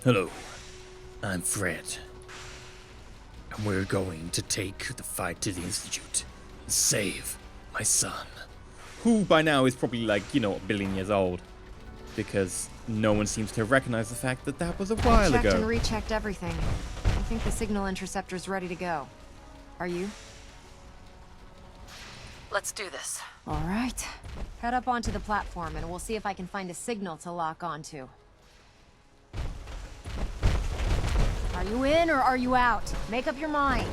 Hello, I'm Fred. And we're going to take the fight to the Institute and save my son. Who by now is probably like, a billion years old. Because no one seems to have recognized the fact that that was a while I checked ago. and rechecked everything. I think the signal interceptor's ready to go. Are you? Let's do this. All right. Head up onto the platform and we'll see if I can find a signal to lock onto. Are you in or are you out? Make up your mind.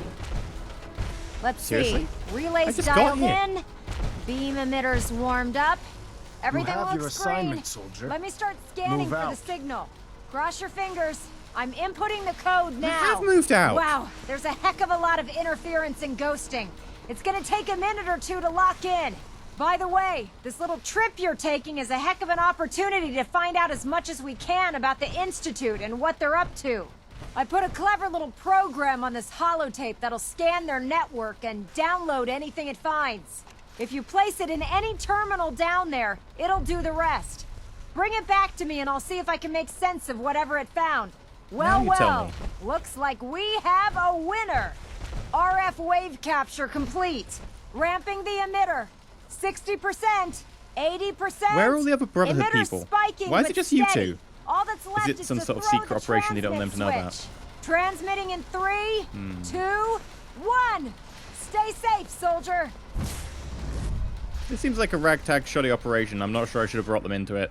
Let's Seriously? see. Relays just got dialed here. in. Beam emitters warmed up. Everything You have looks your green. assignment, soldier. Let me start scanning Move for the out. signal. Cross your fingers. I'm inputting the code now. have moved out. Wow, there's a heck of a lot of interference and ghosting. It's gonna take a minute or two to lock in. By the way, this little trip you're taking is a heck of an opportunity to find out as much as we can about the Institute and what they're up to. I put a clever little program on this holotape that'll scan their network and download anything it finds. If you place it in any terminal down there, it'll do the rest. Bring it back to me and I'll see if I can make sense of whatever it found. Now you tell Well, me. looks like we have a winner. RF wave capture complete. Ramping the emitter. 60%, 80%. Where are all the other Brotherhood Emitter people? Spiking, Why is but it just you steady. two? All that's left it is some to sort of throw secret the operation you don't want them to know about? transmit switch. Transmitting in 3, 2, 1. Stay safe, soldier. This seems like a ragtag shoddy operation. I'm not sure I should have brought them into it.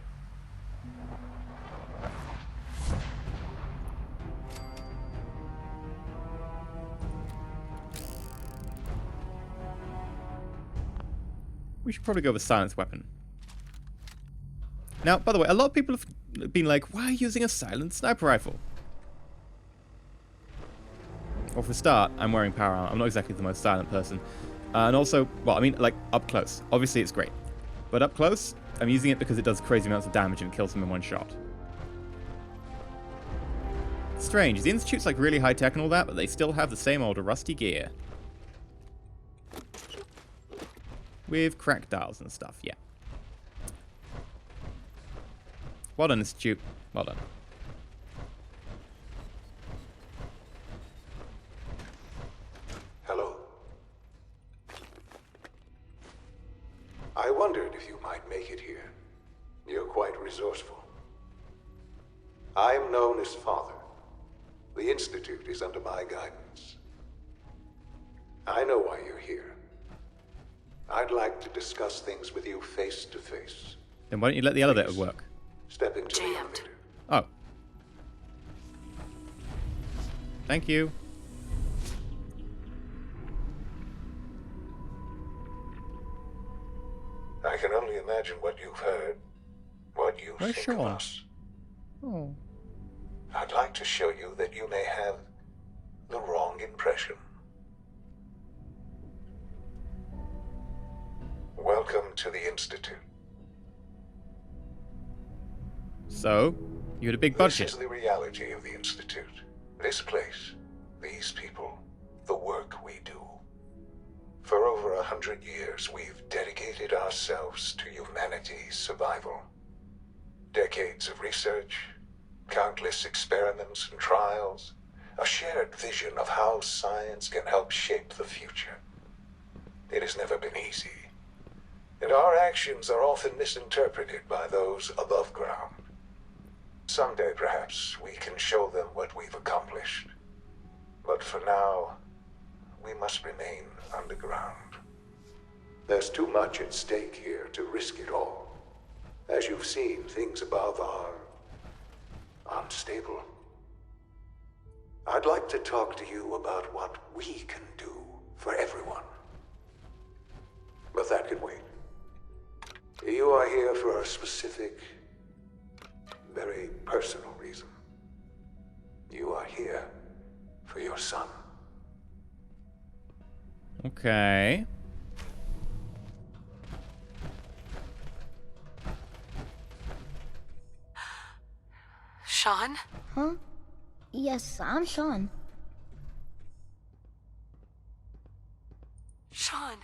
We should probably go with silence weapon. Now, by the way, a lot of people have been like, why are you using a silent sniper rifle? Well, for a start, I'm wearing power armor. I'm not exactly the most silent person. And also, well, I mean, like, up close. Obviously, it's great. But up close, I'm using it because it does crazy amounts of damage and kills them in one shot. Strange. The Institute's, like, really high-tech and all that, but they still have the same old rusty gear. With cracked dials and stuff, yeah. Well done, Institute. Well done. Hello. I wondered if you might make it here. You're quite resourceful. I'm known as Father. The Institute is under my guidance. I know why you're here. I'd like to discuss things with you face to face. Then why don't you let the elevator work? Step into the Jammed. elevator. Oh. Thank you. I can only imagine what you've heard, what you Where's think of Shaun? us. Oh. I'd like to show you that you may have the wrong impression. Welcome to the Institute. So, you had a big This budget. is the reality of the Institute. This place, these people, the work we do. For over 100 years, we've dedicated ourselves to humanity's survival. Decades of research, countless experiments and trials, a shared vision of how science can help shape the future. It has never been easy, and our actions are often misinterpreted by those above ground. Someday, perhaps, we can show them what we've accomplished. But for now, we must remain underground. There's too much at stake here to risk it all. As you've seen, things above are unstable. I'd like to talk to you about what we can do for everyone. But that can wait. You are here for a specific, very personal reason. You are here for your son. Okay. Shaun? Huh? Yes, I'm Shaun. Shaun.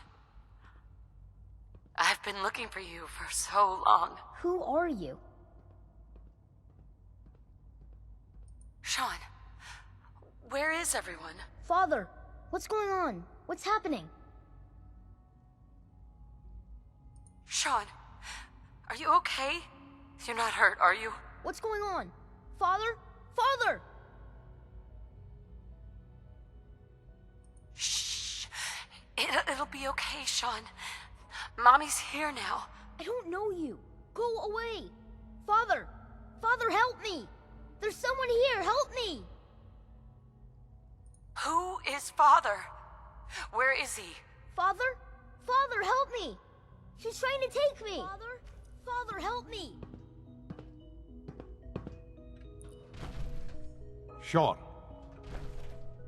I've been looking for you for so long. Who are you? Shaun, where is everyone? Father, what's going on? What's happening? Shaun, are you okay? You're not hurt, are you? What's going on? Father? Father! Shh. It'll be okay, Shaun. Mommy's here now. I don't know you. Go away. Father! Father, help me! There's someone here, help me! Who is Father? Where is he? Father? Father, help me! She's trying to take me! Father? Father, help me! Shaun.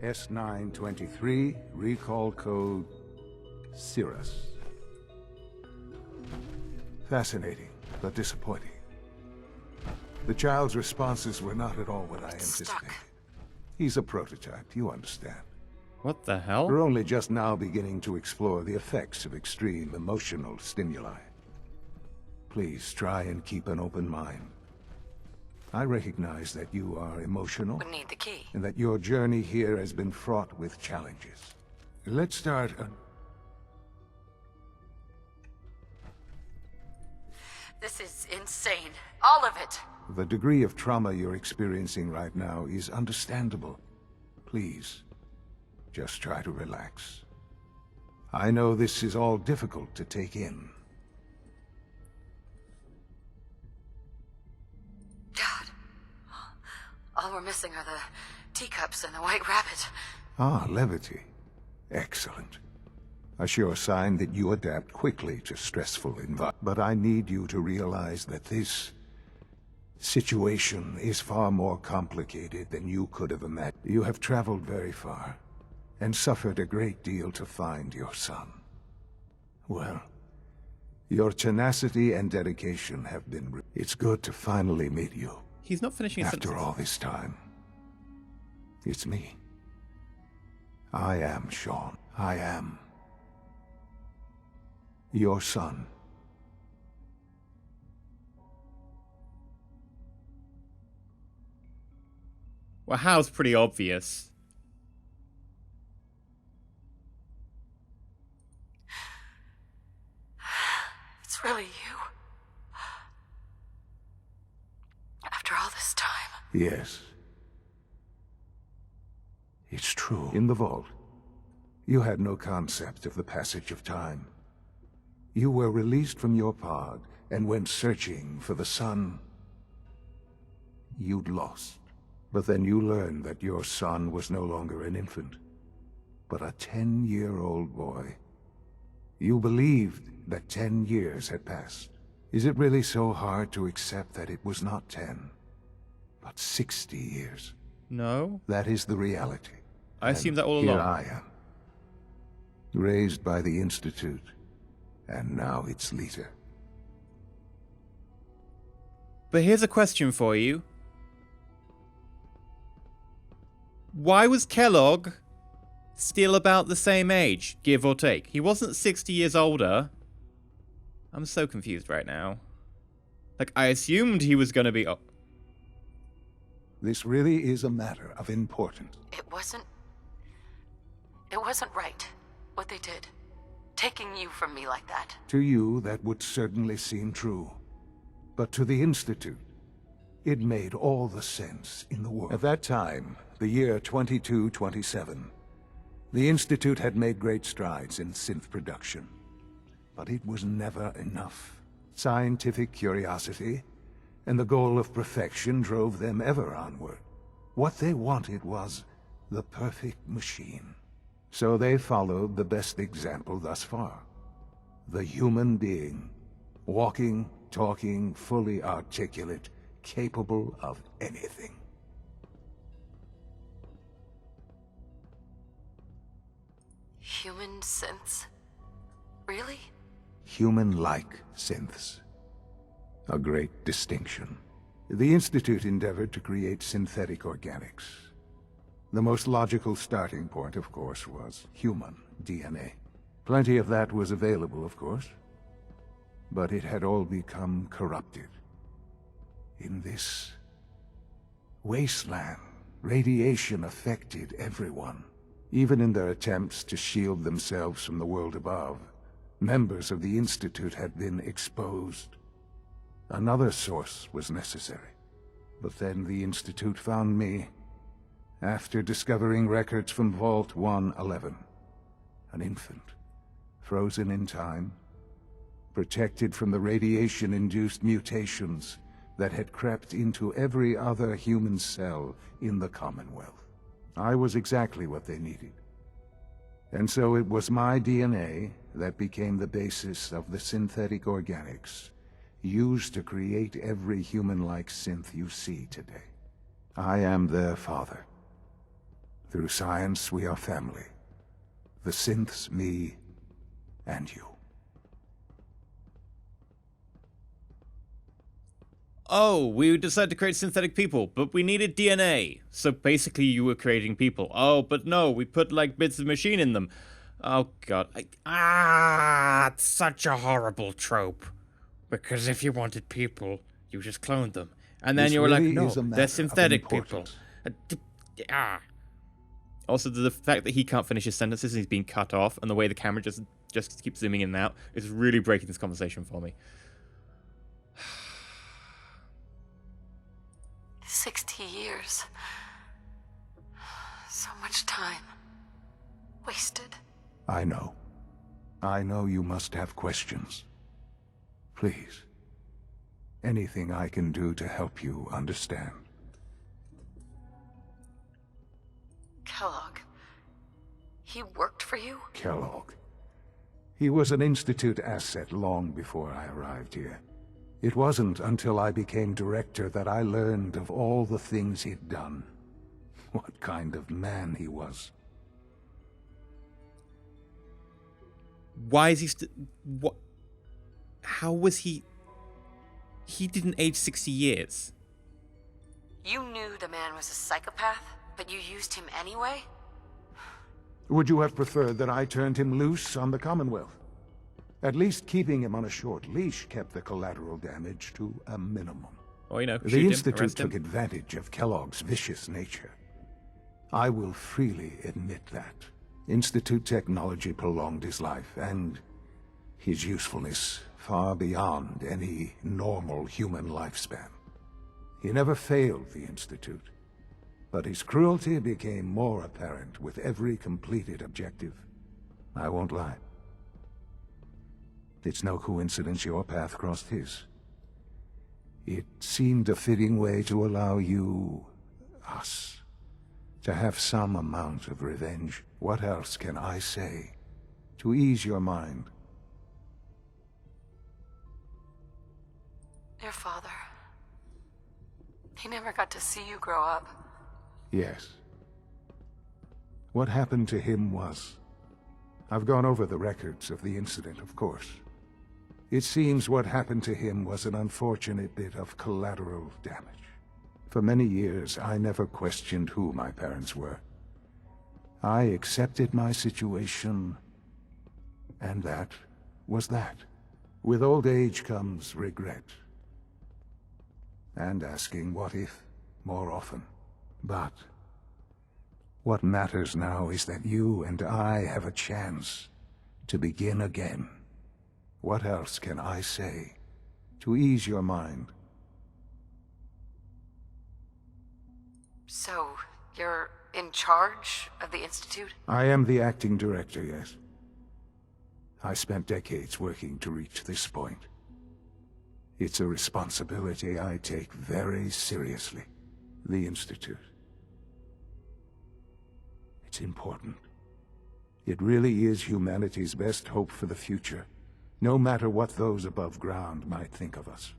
S923, recall code Cirrus. Fascinating, but disappointing. The child's responses were not at all what I anticipated. Stuck. He's a prototype, you understand. What the hell? We're only just now beginning to explore the effects of extreme emotional stimuli. Please try and keep an open mind. I recognize that you are emotional, We need the key. and that your journey here has been fraught with challenges. Let's start This is insane. All of it. The degree of trauma you're experiencing right now is understandable. Please, just try to relax. I know this is all difficult to take in. God. All we're missing are the teacups and the white rabbit. Ah, levity. Excellent. A sure sign that you adapt quickly to stressful environments. But I need you to realize that this situation is far more complicated than you could have imagined. You have traveled very far, and suffered a great deal to find your son. Well, your tenacity and dedication have been... It's good to finally meet you. He's not finishing his After all this time, it's me. I am Shaun. I am your son. Well, how's pretty obvious. It's really you. After all this time. Yes. It's true. In the vault, you had no concept of the passage of time. You were released from your pod and went searching for the son you'd lost. But then you learned that your son was no longer an infant, but a 10-year-old boy. You believed that 10 years had passed. Is it really so hard to accept that it was not 10, but 60 years? No? That is the reality. I assumed that all Here along. I am, raised by the Institute, and now its leader. But here's a question for you. Why was Kellogg still about the same age, give or take? He wasn't 60 years older. I'm so confused right now. Like, I assumed he was gonna be... Oh. This really is a matter of importance. It wasn't right, what they did. Taking you from me like that. To you, that would certainly seem true. But to the Institute, it made all the sense in the world. At that time, the year 2227, the Institute had made great strides in synth production. But it was never enough. Scientific curiosity and the goal of perfection drove them ever onward. What they wanted was the perfect machine. So they followed the best example thus far. The human being. Walking, talking, fully articulate, capable of anything. Human synths? Really? Human-like synths. A great distinction. The Institute endeavored to create synthetic organics. The most logical starting point, of course, was human DNA. Plenty of that was available, of course. But it had all become corrupted. In this wasteland Radiation affected everyone. Even in their attempts to shield themselves from the world above, members of the Institute had been exposed. Another source was necessary. But then the Institute found me, after discovering records from Vault 111. An infant, frozen in time, protected from the radiation-induced mutations that had crept into every other human cell in the Commonwealth. I was exactly what they needed. And so it was my DNA that became the basis of the synthetic organics used to create every human-like synth you see today. I am their father. Through science, we are family. The synths, me, and you. Oh, we decided to create synthetic people, but we needed DNA. So basically you were creating people. Oh, but no, we put like bits of machine in them. Oh god. It's such a horrible trope. Because if you wanted people, you just cloned them. And then This you were really like, is a no, matter they're of synthetic people. importance. Also, the fact that he can't finish his sentences and he's being cut off, and the way the camera just keeps zooming in and out, is really breaking this conversation for me. 60 years. So much time. Wasted. I know. I know you must have questions. Please. Anything I can do to help you understand. Kellogg. He worked for you? Kellogg. He was an Institute asset long before I arrived here. It wasn't until I became director that I learned of all the things he'd done. What kind of man he was. Why is he what? How was he? He didn't age 60 years. You knew the man was a psychopath, but you used him anyway? Would you have preferred that I turned him loose on the Commonwealth? At least keeping him on a short leash kept the collateral damage to a minimum. Or, you know, The shoot him, Institute arrest took him. advantage of Kellogg's vicious nature. I will freely admit that. Institute technology prolonged his life, and his usefulness far beyond any normal human lifespan. He never failed the Institute, but his cruelty became more apparent with every completed objective. I won't lie. It's no coincidence your path crossed his. It seemed a fitting way to allow you, us, to have some amount of revenge. What else can I say to ease your mind? Your father. He never got to see you grow up. Yes. What happened to him was... I've gone over the records of the incident, of course. It seems what happened to him was an unfortunate bit of collateral damage. For many years, I never questioned who my parents were. I accepted my situation, and that was that. With old age comes regret. And asking what if more often. But what matters now is that you and I have a chance to begin again. What else can I say to ease your mind? So, you're in charge of the Institute? I am the acting director, yes. I spent decades working to reach this point. It's a responsibility I take very seriously. The Institute. It's important. It really is humanity's best hope for the future, no matter what those above ground might think of us.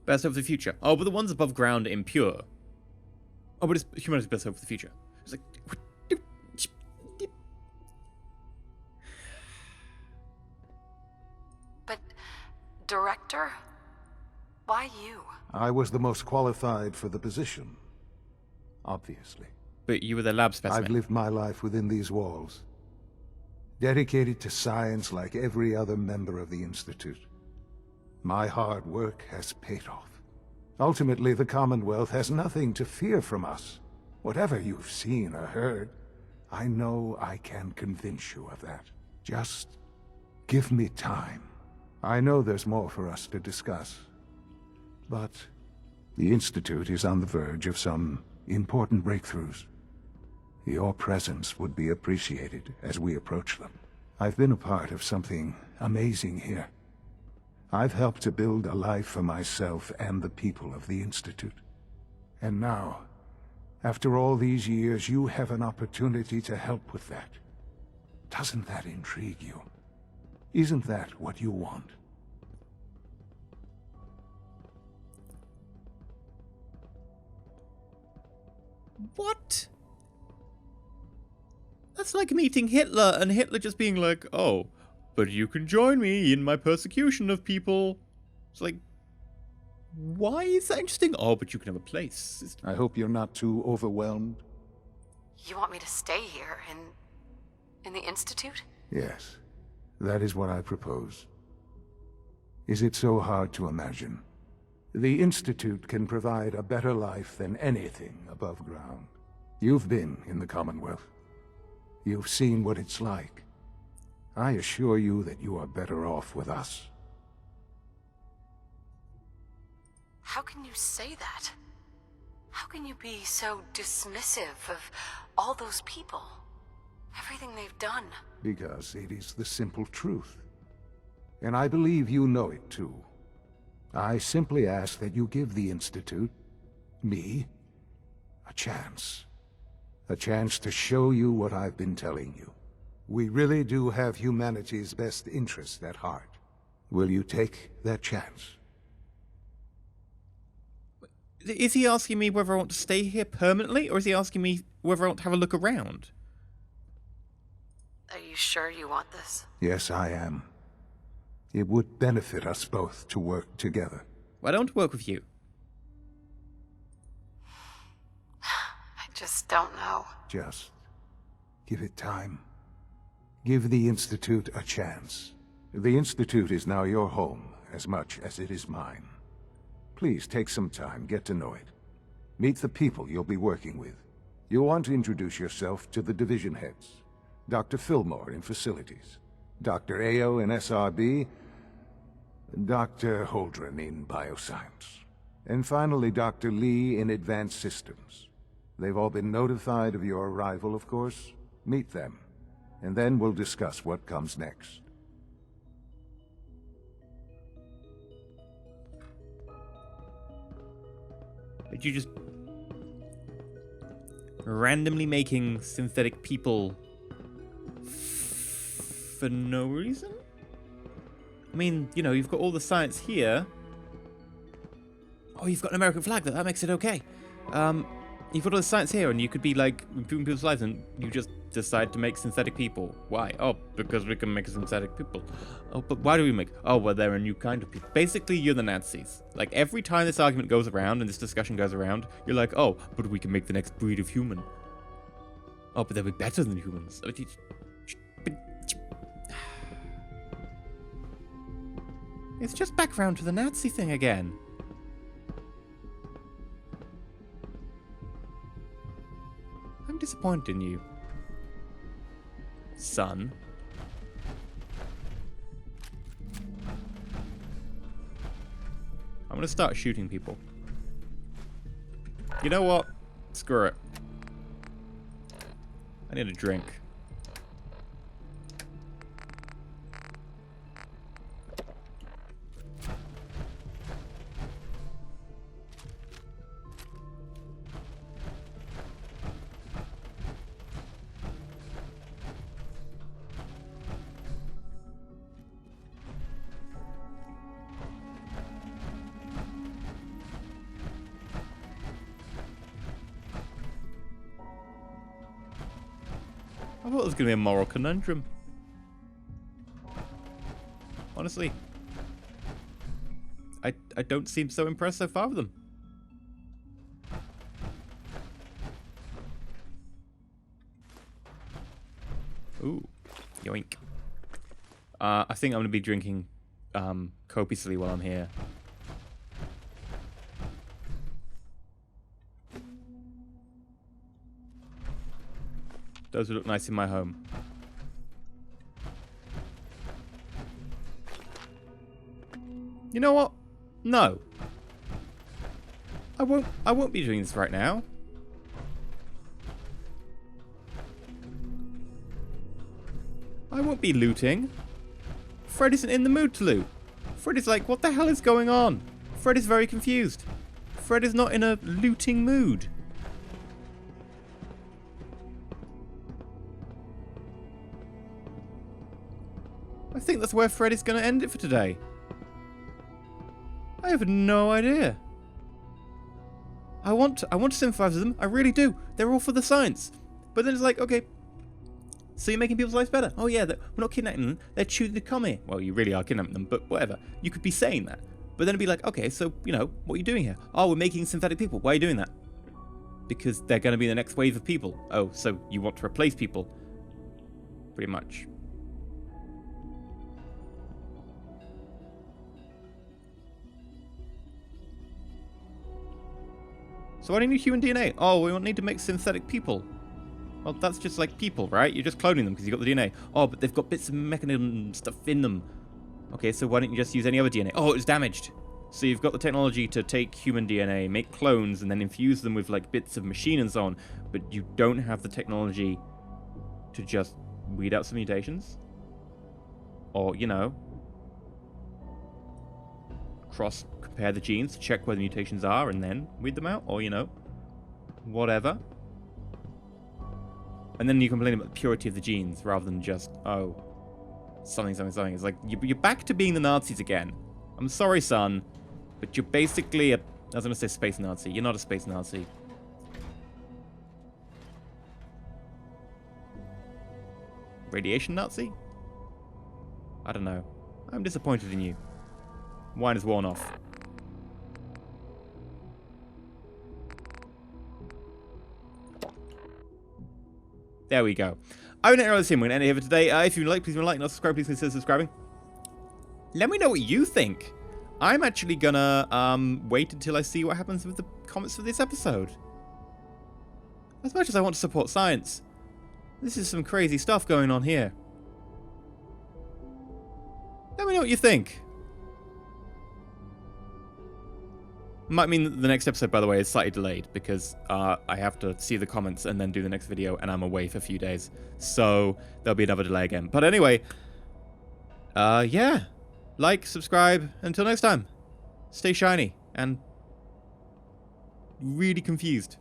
Best hope for the future. Oh, but the ones above ground are impure. Oh, but it's humanity's best hope for the future. It's like... But, director? Why you? I was the most qualified for the position. Obviously. But you were the lab specimen. I've lived my life within these walls. Dedicated to science like every other member of the Institute. My hard work has paid off. Ultimately, the Commonwealth has nothing to fear from us. Whatever you've seen or heard, I know I can convince you of that. Just give me time. I know there's more for us to discuss. But the Institute is on the verge of some important breakthroughs. Your presence would be appreciated as we approach them. I've been a part of something amazing here. I've helped to build a life for myself and the people of the Institute. And now, after all these years, you have an opportunity to help with that. Doesn't that intrigue you? Isn't that what you want? What? That's like meeting Hitler and Hitler just being like, oh, but you can join me in my persecution of people. It's like, why is that interesting? Oh, but you can have a place. I hope you're not too overwhelmed. You want me to stay here in the Institute? Yes, that is what I propose. Is it so hard to imagine? The Institute can provide a better life than anything above ground. You've been in the Commonwealth. You've seen what it's like. I assure you that you are better off with us. How can you say that? How can you be so dismissive of all those people? Everything they've done? Because it is the simple truth. And I believe you know it too. I simply ask that you give the Institute, me, a chance. A chance to show you what I've been telling you. We really do have humanity's best interest at heart. Will you take that chance? Is he asking me whether I want to stay here permanently, or is he asking me whether I want to have a look around? Are you sure you want this? Yes, I am. It would benefit us both to work together. Well, I don't want to work with you. I just don't know. Just give it time. Give the Institute a chance. The Institute is now your home as much as it is mine. Please take some time, get to know it. Meet the people you'll be working with. You'll want to introduce yourself to the division heads. Dr. Fillmore in Facilities, Dr. Ao in SRB, Dr. Holdren in Bioscience, and finally Dr. Lee in Advanced Systems. They've all been notified of your arrival, of course. Meet them, and then we'll discuss what comes next. Did you just randomly making synthetic people for no reason? I mean, you know, you've got all the science here. Oh, you've got an American flag. That makes it okay. You've got all the science here, and you could be like improving people's lives, and you just decide to make synthetic people. Why? Oh, because we can make synthetic people. Oh, but why do we make? Oh, well, they're a new kind of people. Basically, you're the Nazis. Like, every time this argument goes around and this discussion goes around, you're like, oh, but we can make the next breed of human. Oh, but they'll be better than humans. It's just back round to the Nazi thing again. I'm disappointed in you, son. I'm gonna start shooting people. You know what? Screw it. I need a drink. I thought it was going to be a moral conundrum. Honestly. I don't seem so impressed so far with them. Ooh. Yoink. I think I'm going to be drinking copiously while I'm here. Those would look nice in my home. You know what? No. I won't be doing this right now. I won't be looting. Fred isn't in the mood to loot. Fred is like, what the hell is going on? Fred is very confused. Fred is not in a looting mood. I think that's where Fred is going to end it for today. I have no idea. I want to sympathize with them. I really do. They're all for the science. But then it's like, okay, so you're making people's lives better. Oh yeah, we're not kidnapping them. They're chewing the commie. Well, you really are kidnapping them, but whatever. You could be saying that. But then it'd be like, okay, so, you know, what are you doing here? Oh, we're making synthetic people. Why are you doing that? Because they're going to be the next wave of people. Oh, so you want to replace people. Pretty much. So why do you need human DNA? Oh, we need to make synthetic people. Well, that's just like people, right? You're just cloning them because you got the DNA. Oh, but they've got bits of mechanism stuff in them. Okay, so why don't you just use any other DNA? Oh, it was damaged. So you've got the technology to take human DNA, make clones, and then infuse them with like bits of machine and so on, but you don't have the technology to just weed out some mutations? Or, you know, compare the genes to check where the mutations are and then weed them out, or, you know, whatever. And then you complain about the purity of the genes rather than just, oh, something. It's like, you're back to being the Nazis again. I'm sorry, son, but you're basically I was going to say space Nazi. You're not a space Nazi. Radiation Nazi? I don't know. I'm disappointed in you. Wine is worn off. There we go. I'm EnterElysium. We're going to end it here for today. If you like, please like, not subscribe, please consider subscribing. Let me know what you think. I'm actually gonna wait until I see what happens with the comments for this episode. As much as I want to support science, this is some crazy stuff going on here. Let me know what you think. Might mean that the next episode, by the way, is slightly delayed because I have to see the comments and then do the next video, and I'm away for a few days. So there'll be another delay again. But anyway, yeah. Like, subscribe. Until next time, stay shiny and really confused.